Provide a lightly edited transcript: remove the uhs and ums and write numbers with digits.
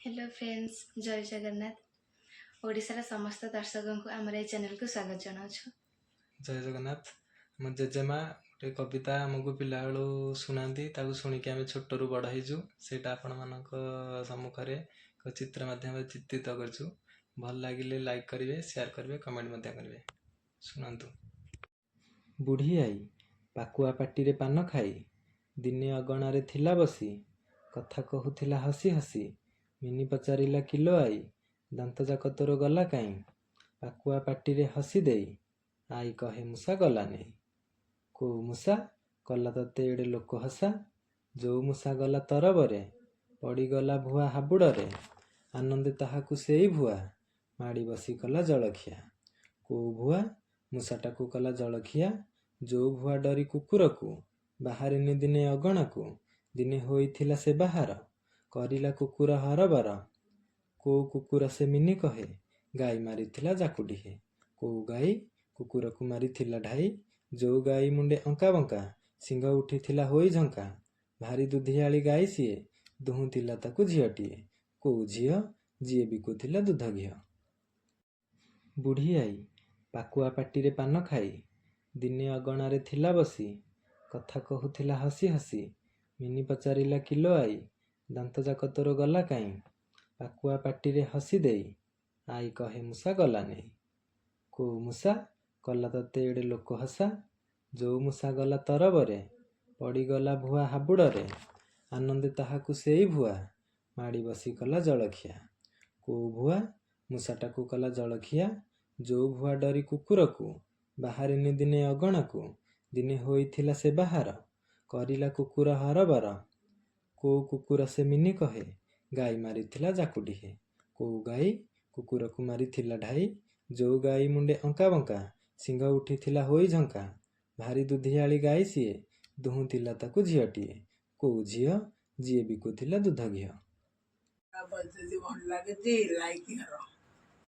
Hello friends, जय जगन्नाथ। ओडिशार समस्त दर्शकों को आमर ये चैनल को स्वागत जनाऊँ। जय जगन्नाथ। मो जेजेमा गोटे कविता आमको पिला बेलू शुणाती शुणिकी आम छोटू बड़ होइचु सेटा आपण मानक सम्मुखें एक चित्र माध्यम चित्रित करछु। भल लगिले लाइक करेंगे, शेयर करेंगे, कमेंट मध्य करेंगे। शुणु। बुढ़ी आई पाकुआ पाटी पान खाई दिने अगणार थिला बसी कथा कहूथिला हसी हसी मिनी पचारिला किलो आई दांत जाक तोर गला काई पाकुआ पाटी हसी देई आई कहे मूसा गला नहीं। को मूसा कला तते एड़े लोक हसा जो मूसा गला तरबरे पड़गला भुआ हाबुड़े आनंदे ताहाकु सेई भुआ माड़ी बसी कला जलखिया। को भुआ मूसाटाकू कला जलखिया जो भुआ डरी कुकुर को बाहरिनी दिने अगणा को दिने होइथिला से बाहर करिला कुकुर हरबर। को कुकुर से मिनी कहे गाई मारिथिला जाकुडिहे। को गाई कुकुर को मारिथिला ढाई जो गाई मुंडे अंका बंका सिंह उठिथिला होई झंका भारी दुधियाली गाई सीए दुहुथिला ताकू झियटीए। को झिय जीए बिकुथिला दूध घिय। बुढ़ी आई पाकुआ पाटी पान खाई दिने अगणार थिला बसी कथा कहूथिला हसी हसी मिनी पचारिला किलो आई दांत जाक तोर गला काई पाकुआ पाटी हसी देई आई कहे मूसा गला नहीं। को मूसा कला तते एड़े लोक हसा जो मूसा गला तरबरे पड़गला भुआ हाबुड़े आनंदे ताहाकु सेई भुआ माड़ी बसी कला जलखिया। को भुआ मूसाटाकू कला जलखिया जो भुआ डरी कुकुर को बाहरिनी दिने अगणा को दिने होइथिला से बाहर करिला कुकुर हरबर। को कुकुर से मिनी कहे गाई मारिथिला जाकुडिहे। को गाई कुकुर को मारिथिला ढाई जो गाई मुंडे अंका बंका सिंह उठिथिला होई झंका भारी दुधियाली गाई सीए दुहुथिला ताकू झियटीए। को झिय जीए बिकुथिला दूध घिय।